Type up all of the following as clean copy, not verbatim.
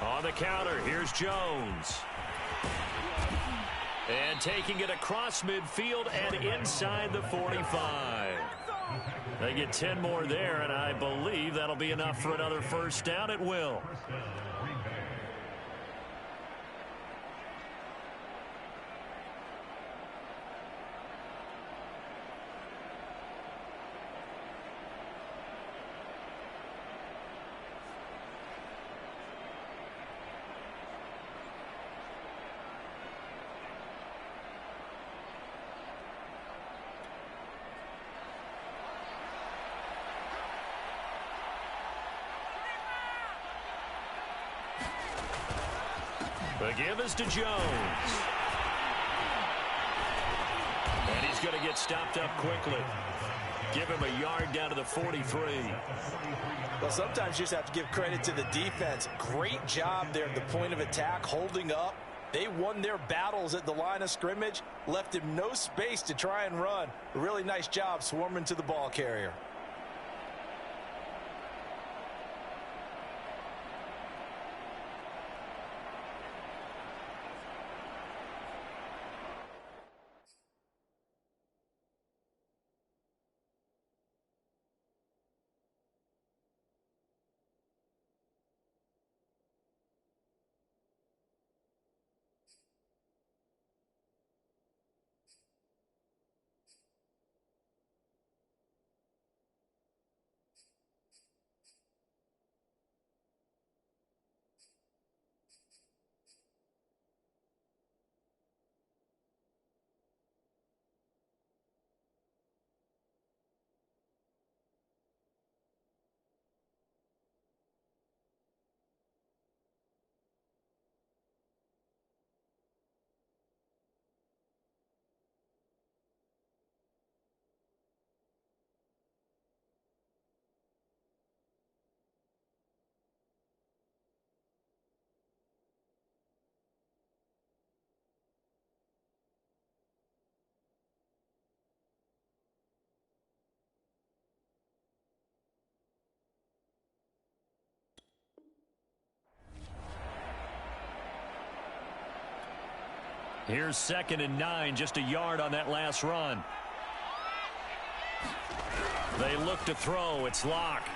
On the counter, here's Jones. And taking it across midfield and inside the 45. They get 10 more there, and I believe that'll be enough for another first down. It will. The give is to Jones. And he's going to get stopped up quickly. Give him a yard down to the 43. Well, sometimes you just have to give credit to the defense. Great job there at the point of attack, holding up. They won their battles at the line of scrimmage, left him no space to try and run. A really nice job swarming to the ball carrier. Here's 2nd and 9, just a yard on that last run. They look to throw. It's Locke.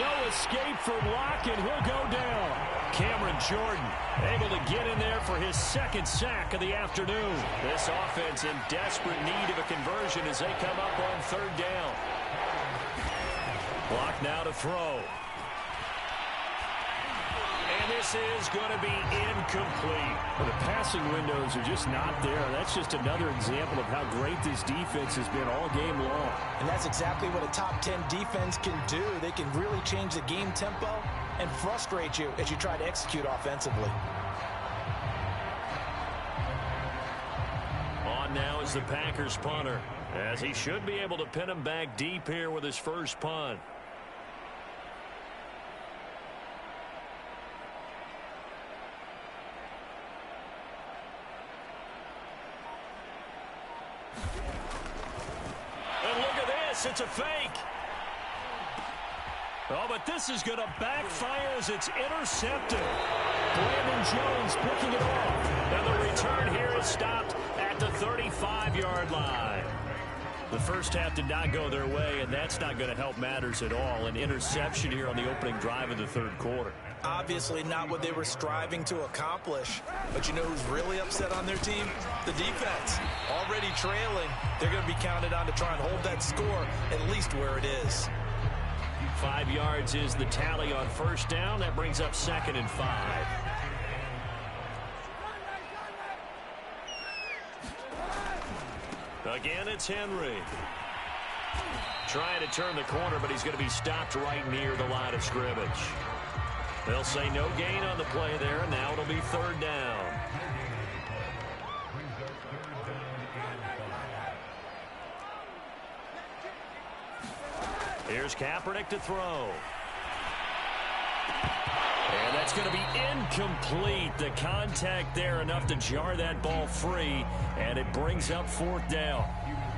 No escape for Locke, and he'll go down. Cameron Jordan able to get in there for his 2nd sack of the afternoon. This offense in desperate need of a conversion as they come up on 3rd down. Locke now to throw. This is going to be incomplete. Well, the passing windows are just not there. That's just another example of how great this defense has been all game long. And that's exactly what a top 10 defense can do. They can really change the game tempo and frustrate you as you try to execute offensively. On now is the Packers punter, as he should be able to pin him back deep here with his first punt. It's a fake. Oh, but this is going to backfire as it's intercepted. Brandon Jones picking it off. And the return here is stopped at the 35-yard line. The first half did not go their way, and that's not going to help matters at all. An interception here on the opening drive of the 3rd quarter. Obviously not what they were striving to accomplish. But you know who's really upset on their team? The defense. Already trailing. They're going to be counted on to try and hold that score at least where it is. 5 yards is the tally on 1st down. That brings up 2nd and 5. Again, it's Henry. Trying to turn the corner, but he's going to be stopped right near the line of scrimmage. They'll say no gain on the play there, and now it'll be 3rd down. Here's Kaepernick to throw. And that's going to be incomplete. The contact there enough to jar that ball free, and it brings up 4th down.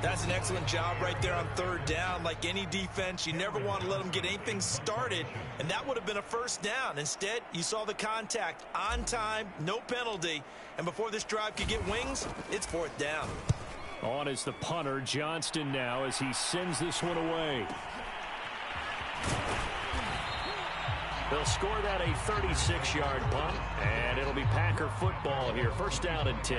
That's an excellent job right there on third down. Like any defense, you never want to let them get anything started, and that would have been a first down. Instead, you saw the contact on time, no penalty, and before this drive could get wings, it's fourth down. On is the punter, Johnston, now as he sends this one away. They'll score that a 36-yard punt, and it'll be Packer football here. First down and 10.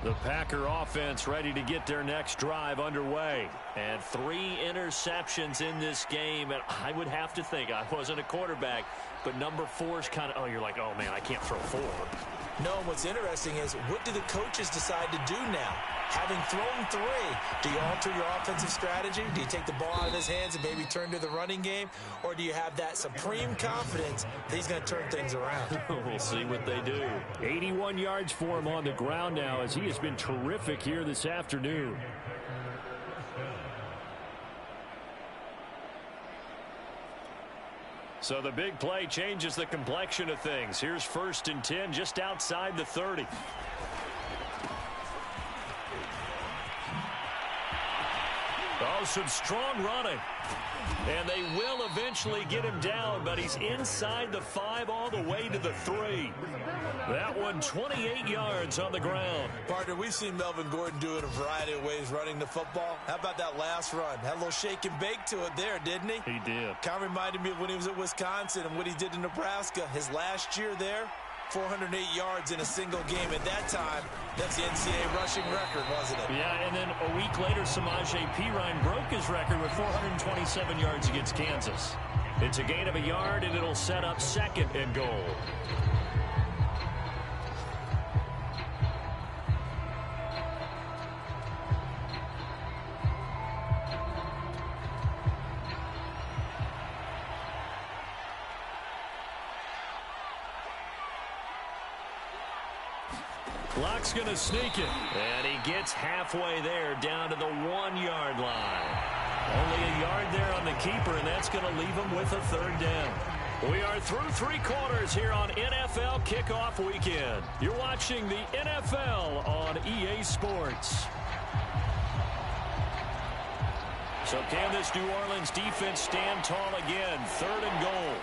The Packer offense ready to get their next drive underway. And 3 interceptions in this game. And I would have to think, I wasn't a quarterback, but number 4 is kind of, you're like, oh, man, I can't throw 4. No, what's interesting is, what do the coaches decide to do now? Having thrown 3, do you alter your offensive strategy? Do you take the ball out of his hands and maybe turn to the running game? Or do you have that supreme confidence that he's going to turn things around? We'll see what they do. 81 yards for him on the ground now, as he has been terrific here this afternoon. So the big play changes the complexion of things. Here's first and 10 just outside the 30. Oh, some strong running. And they will eventually get him down, but he's inside the 5 all the way to the 3. That one 28 yards on the ground. Partner, we've seen Melvin Gordon do it a variety of ways running the football. How about that last run? Had a little shake and bake to it there, didn't he? He did. Kind of reminded me of when he was at Wisconsin and what he did in Nebraska. His last year there, 408 yards in a single game. At that time, that's the NCAA rushing record, wasn't it? Yeah, and then a week later, Samaje Perine broke his record with 427 yards against Kansas. It's a gain of a yard, and it'll set up second and goal. Clock's going to sneak it. And he gets halfway there, down to the 1-yard line. Only a yard there on the keeper, and that's going to leave him with a third down. We are through 3 quarters here on NFL Kickoff Weekend. You're watching the NFL on EA Sports. So can this New Orleans defense stand tall again? Third and goal.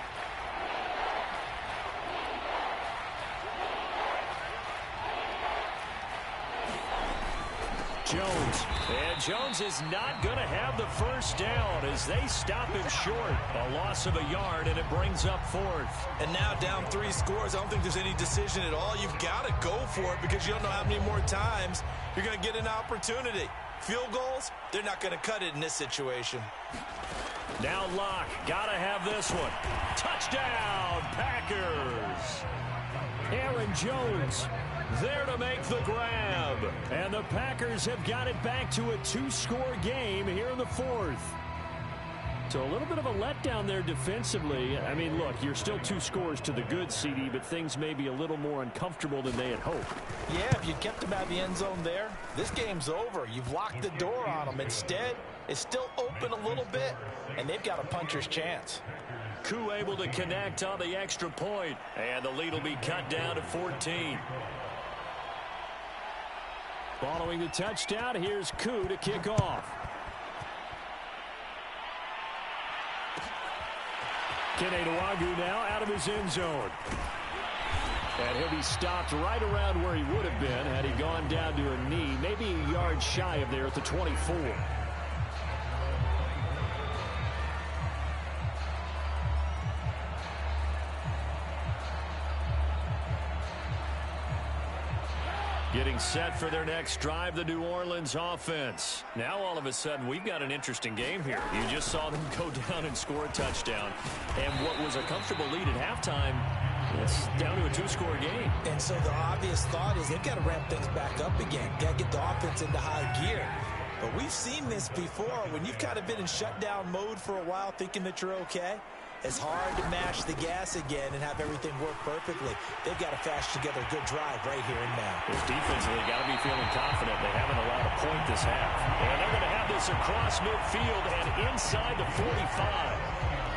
Jones. And Jones is not going to have the first down as they stop him short. A loss of a yard, and it brings up fourth. And now down 3 scores. I don't think there's any decision at all. You've got to go for it because you don't know how many more times you're going to get an opportunity. Field goals, they're not going to cut it in this situation. Now Locke. Got to have this one. Touchdown, Packers. Aaron Jones there to make the grab. And the Packers have got it back to a 2-score game here in the 4th. So a little bit of a letdown there defensively. I mean, look, you're still 2 scores to the good, CD, but things may be a little more uncomfortable than they had hoped. Yeah, if you kept them out of the end zone there, this game's over. You've locked the door on them. Instead, it's still open a little bit, and they've got a puncher's chance. Koo able to connect on the extra point, and the lead will be cut down to 14. Following the touchdown, here's Koo to kick off. Keneduagu now out of his end zone. And he'll be stopped right around where he would have been had he gone down to a knee, maybe a yard shy of there at the 24. Getting set for their next drive, the New Orleans offense. Now all of a sudden we've got an interesting game here. You just saw them go down and score a touchdown. And what was a comfortable lead at halftime, it's down to a 2-score game. And so the obvious thought is they've got to ramp things back up again. Got to get the offense into high gear. But we've seen this before when you've kind of been in shutdown mode for a while thinking that you're okay. It's hard to mash the gas again and have everything work perfectly. They've got to fast together a good drive right here and now. This defensively got to be feeling confident. They haven't allowed a point this half. And they're going to have this across midfield and inside the 45.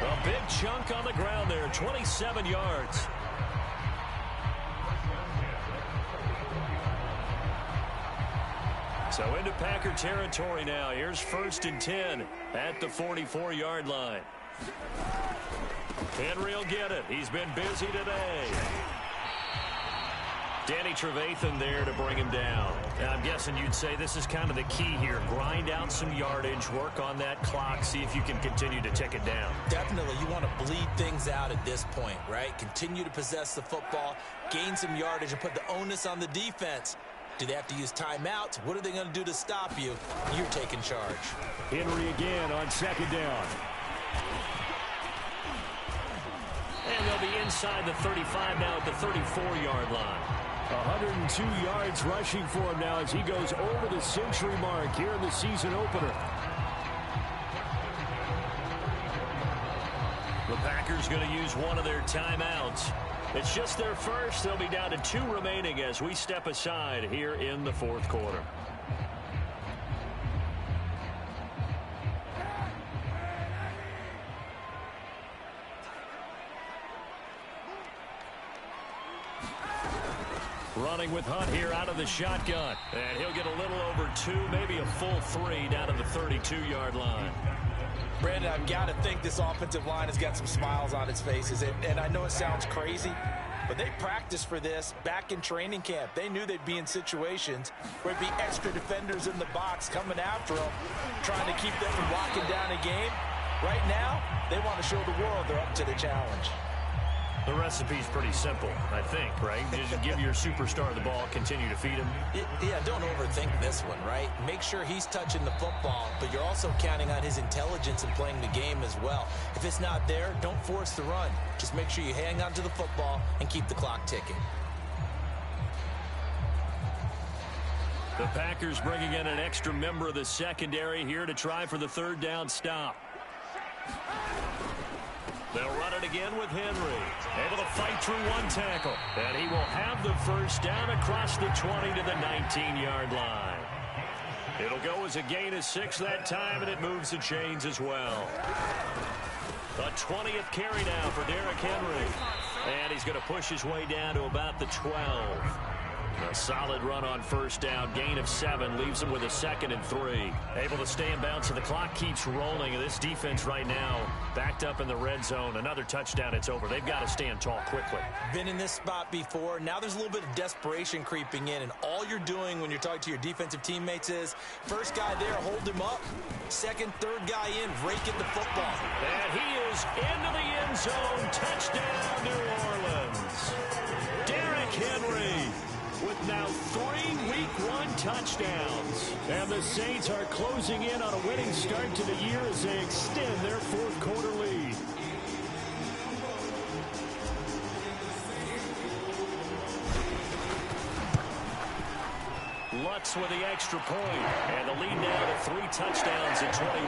A big chunk on the ground there, 27 yards. So into Packer territory now. Here's 1st and 10 at the 44-yard line. Henry will get it. He's been busy today. Danny Trevathan there to bring him down. Now, I'm guessing you'd say this is kind of the key here. Grind out some yardage, work on that clock, see if you can continue to tick it down. Definitely. You want to bleed things out at this point, right? Continue to possess the football, gain some yardage, and put the onus on the defense. Do they have to use timeouts? What are they going to do to stop you? You're taking charge. Henry again on 2nd down. And they'll be inside the 35 now at the 34-yard line. 102 yards rushing for him now as he goes over the century mark here in the season opener. The Packers going to use one of their timeouts. It's just their first. They'll be down to 2 remaining as we step aside here in the 4th quarter. Running with Hunt here out of the shotgun. And he'll get a little over 2, maybe a full 3 down to the 32-yard line. Brandon, I've got to think this offensive line has got some smiles on its faces. And I know it sounds crazy, but they practiced for this back in training camp. They knew they'd be in situations where there'd be extra defenders in the box coming after them, trying to keep them from locking down a game. Right now, they want to show the world they're up to the challenge. The recipe's pretty simple, I think, right? Just give your superstar the ball, continue to feed him. Yeah, don't overthink this one, right? Make sure he's touching the football, but you're also counting on his intelligence in playing the game as well. If it's not there, don't force the run. Just make sure you hang on to the football and keep the clock ticking. The Packers bringing in an extra member of the secondary here to try for the 3rd down stop. They'll run it again with Henry. Able to fight through one tackle. And he will have the 1st down across the 20 to the 19-yard line. It'll go as a gain of 6 that time, and it moves the chains as well. A 20th carry now for Derrick Henry. And he's going to push his way down to about the 12. A solid run on 1st down. Gain of 7 leaves him with a 2nd and 3. Able to stay in bounds, so the clock keeps rolling. And this defense right now backed up in the red zone. Another touchdown, it's over. They've got to stand tall quickly. Been in this spot before. Now there's a little bit of desperation creeping in. And all you're doing when you're talking to your defensive teammates is, first guy there, hold him up. 2nd, 3rd guy in, rake at the football. And he is into the end zone. Touchdown, New Orleans. Derrick Henry with now 3 Week 1 touchdowns. And the Saints are closing in on a winning start to the year as they extend their 4th quarter lead. Lutz with the extra point, and the lead now to 3 touchdowns at 21.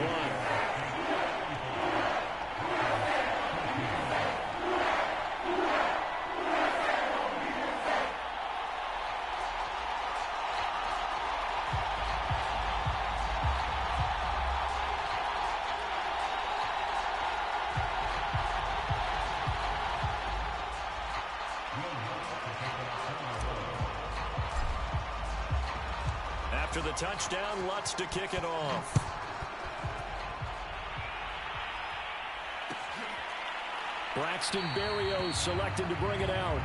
After the touchdown, Lutz to kick it off. Braxton Berrios selected to bring it out.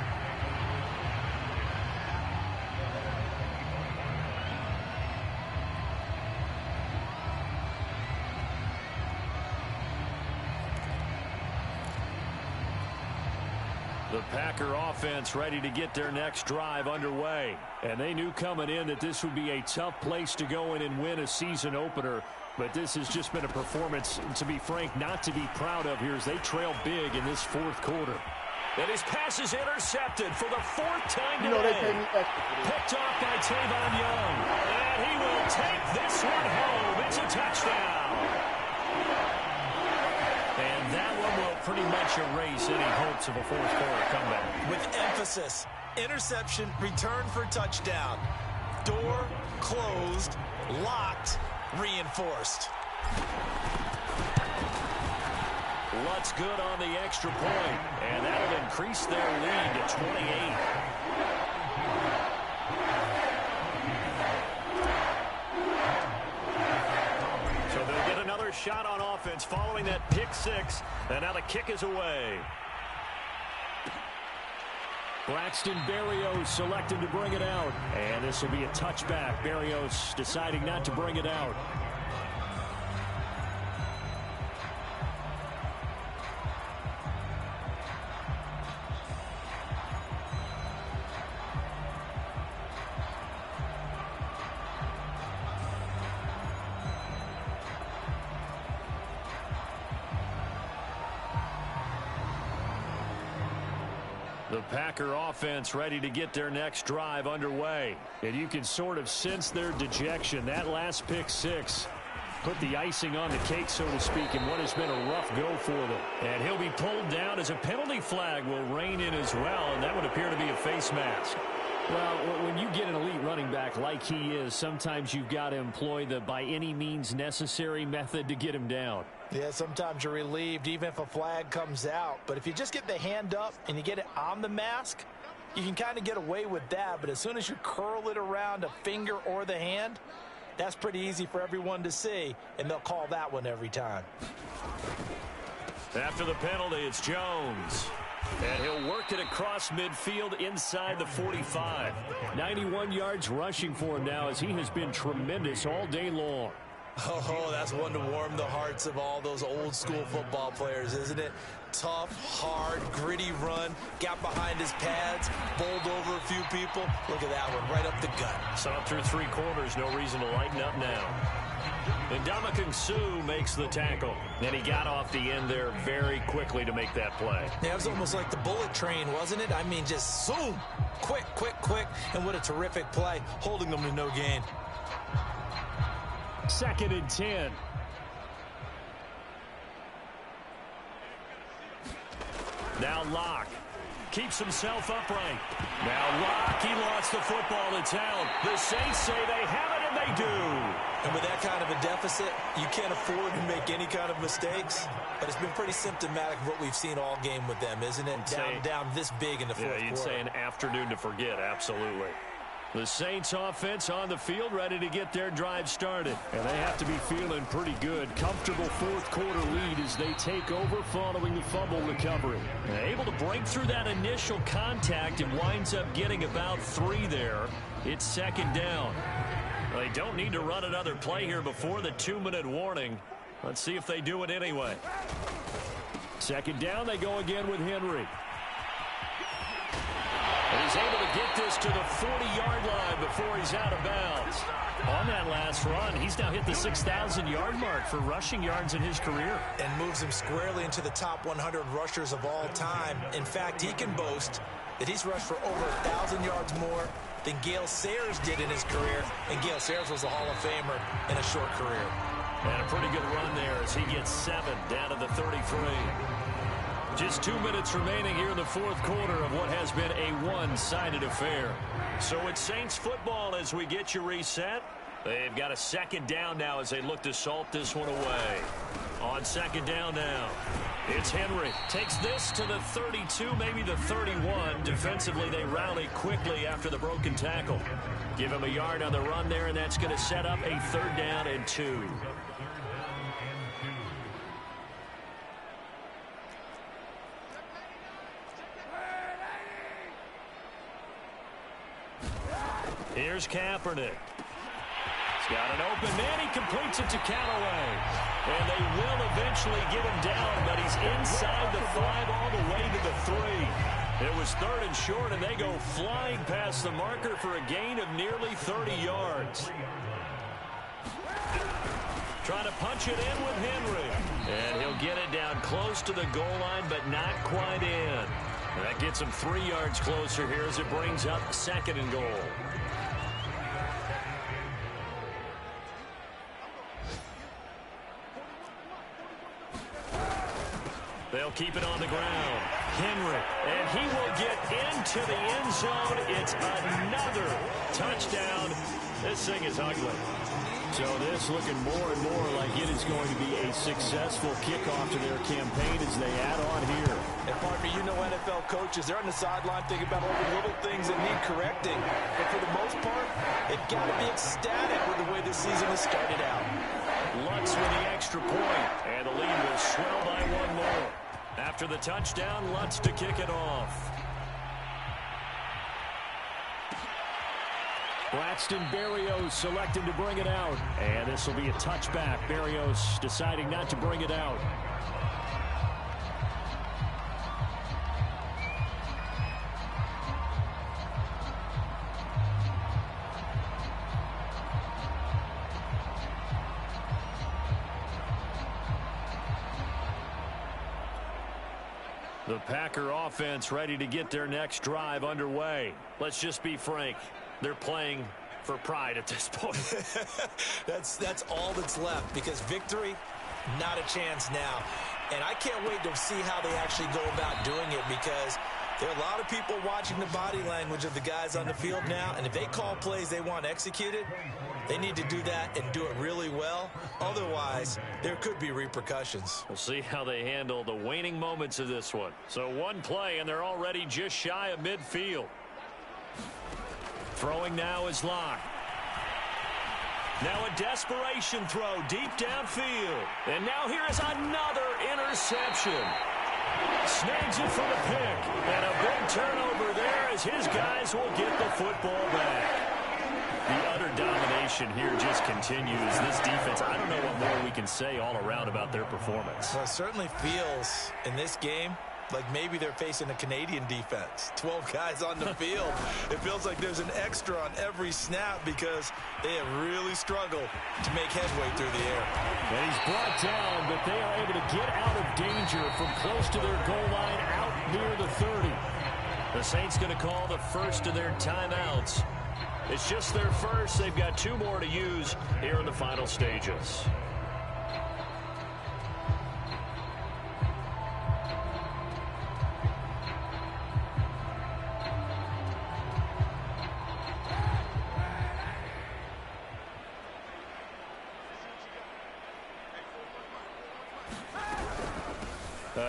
The Packer offense ready to get their next drive underway. And they knew coming in that this would be a tough place to go in and win a season opener. But this has just been a performance, to be frank, not to be proud of here as they trail big in this 4th quarter. And his pass is intercepted for the 4th time today. Picked off by Tavon Young. And he will take this one home. It's a touchdown. And that one will pretty much erase any hopes of a fourth quarter comeback. With emphasis, interception, return for touchdown. Door closed, locked, reinforced. Lutt's good on the extra point, and that'll increase their lead to 28. So they'll get another shot on offense following that pick six, and now the kick is away. Braxton Berrios selected to bring it out, and this will be a touchback. Berrios deciding not to bring it out. The Packer offense ready to get their next drive underway. And you can sort of sense their dejection. That last pick six put the icing on the cake, so to speak, in what has been a rough go for them. And he'll be pulled down as a penalty flag will rein in as well, and that would appear to be a face mask. Well, when you get an elite running back like he is, sometimes you've got to employ the by any means necessary method to get him down. Yeah, sometimes you're relieved even if a flag comes out. But if you just get the hand up and you get it on the mask, you can kind of get away with that. But as soon as you curl it around a finger or the hand, that's pretty easy for everyone to see, and they'll call that one every time. After the penalty, it's Jones. And he'll work it across midfield inside the 45. 91 yards rushing for him now as he has been tremendous all day long. Oh, that's one to warm the hearts of all those old school football players, isn't it? Tough, hard, gritty run, got behind his pads, bowled over a few people. Look at that one, right up the gut. Saw through three quarters, no reason to lighten up now. And Ndamukong Suh makes the tackle. And he got off the end there very quickly to make that play. Yeah, it was almost like the bullet train, wasn't it? I mean, just zoom, quick, quick, quick. And what a terrific play, holding them to no gain. 2nd and 10. Now Locke keeps himself upright. Now Locke, he lost the football. It's out. The Saints say they have it, and they do. And with that kind of a deficit, you can't afford to make any kind of mistakes. But it's been pretty symptomatic of what we've seen all game with them, isn't it? Down this big in the fourth quarter. You'd say an afternoon to forget, absolutely. The Saints offense on the field ready to get their drive started. And they have to be feeling pretty good. Comfortable fourth quarter lead as they take over following the fumble recovery. And able to break through that initial contact and winds up getting about 3 there. It's 2nd down. They don't need to run another play here before the 2-minute warning. Let's see if they do it anyway. 2nd down, they go again with Henry. And he's able to get this to the 40-yard line before he's out of bounds. On that last run, he's now hit the 6,000-yard mark for rushing yards in his career. And moves him squarely into the top 100 rushers of all time. In fact, he can boast that he's rushed for over 1,000 yards more than Gale Sayers did in his career. And Gale Sayers was a Hall of Famer in a short career. And a pretty good run there as he gets 7 down to the 33. Just 2 minutes remaining here in the fourth quarter of what has been a one-sided affair. So it's Saints football as we get you reset. They've got a 2nd down now as they look to salt this one away. On 2nd down now, it's Henry. Takes this to the 32, maybe the 31. Defensively, they rally quickly after the broken tackle. Give him a yard on the run there, and that's going to set up a 3rd down and 2. Here's Kaepernick. He's got an open man. He completes it to Callaway. And they will eventually get him down, but he's inside the 5 all the way to the 3. It was 3rd and short, and they go flying past the marker for a gain of nearly 30 yards. Trying to punch it in with Henry. And he'll get it down close to the goal line, but not quite in. And that gets him 3 yards closer here as it brings up 2nd and goal. They'll They'll keep it on the ground. Henry, and he will get into the end zone. It's another touchdown. This thing is ugly. So this looking more and more like it is going to be a successful kickoff to their campaign as they add on here. And pardon me, you know NFL coaches, they're on the sideline thinking about all the little things that need correcting. But for the most part, they've got to be ecstatic with the way this season has started out. Lutz with the extra point, and the lead will swell by one more. After the touchdown, Lutz to kick it off. Braxton Berrios selecting to bring it out. And this will be a touchback. Berrios deciding not to bring it out. The Packer offense ready to get their next drive underway. Let's just be frank. They're playing for pride at this point. That's all that's left, because victory, not a chance now. And I can't wait to see how they actually go about doing it, because there are a lot of people watching the body language of the guys on the field now, and if they call plays they want executed, they need to do that and do it really well. Otherwise, there could be repercussions. We'll see how they handle the waning moments of this one. So one play, and they're already just shy of midfield. Throwing now is Locke. Now a desperation throw deep downfield. And now here is another interception. Snags it for the pick. And a big turnover there as his guys will get the football back. The utter domination here just continues. This defense, I don't know what more we can say all around about their performance. Well, it certainly feels in this game like maybe they're facing a Canadian defense. 12 guys on the field. It feels like there's an extra on every snap because they have really struggled to make headway through the air. And he's brought down, but they are able to get out of danger from close to their goal line out near the 30. The Saints going to call the first of their timeouts. It's just their first. They've got 2 more to use here in the final stages.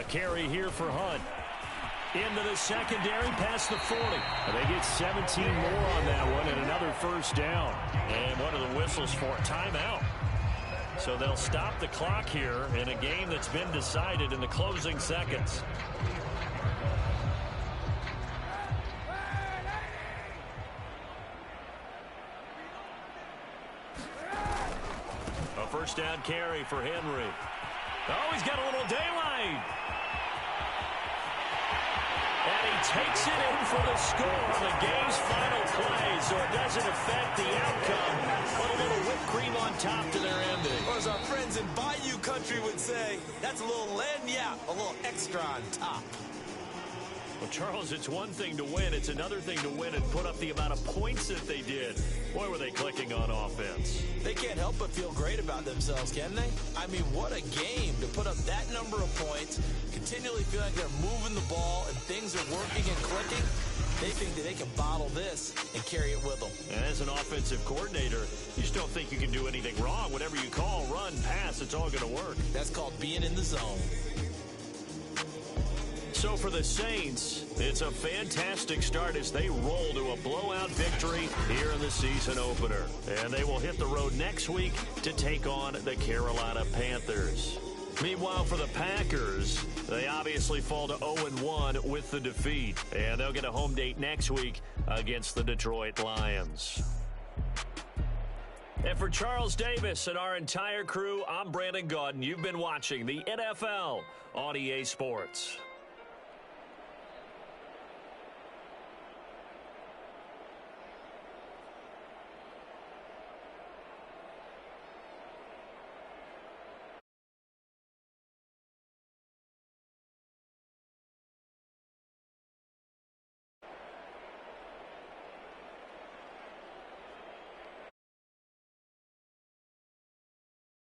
Carry here for Hunt. Into the secondary, past the 40. They get 17 more on that one and another first down. And one of the whistles for a timeout. So they'll stop the clock here in a game that's been decided in the closing seconds. A first down carry for Henry. Oh, he's got a little daylight. And he takes it in for the score on the game's final play, so it doesn't affect the outcome. Put a little whipped cream on top to their ending. Or as our friends in Bayou Country would say, that's a little lagniappe, a little extra on top. Well, Charles, it's one thing to win. It's another thing to win and put up the amount of points that they did. Boy, were they clicking on offense. They can't help but feel great about themselves, can they? I mean, what a game to put up that number of points, continually feel like they're moving the ball and things are working and clicking. They think that they can bottle this and carry it with them. And as an offensive coordinator, you just don't think you can do anything wrong. Whatever you call, run, pass, it's all going to work. That's called being in the zone. So for the Saints, it's a fantastic start as they roll to a blowout victory here in the season opener. And they will hit the road next week to take on the Carolina Panthers. Meanwhile, for the Packers, they obviously fall to 0-1 with the defeat. And they'll get a home date next week against the Detroit Lions. And for Charles Davis and our entire crew, I'm Brandon Gaudin. You've been watching the NFL on EA Sports.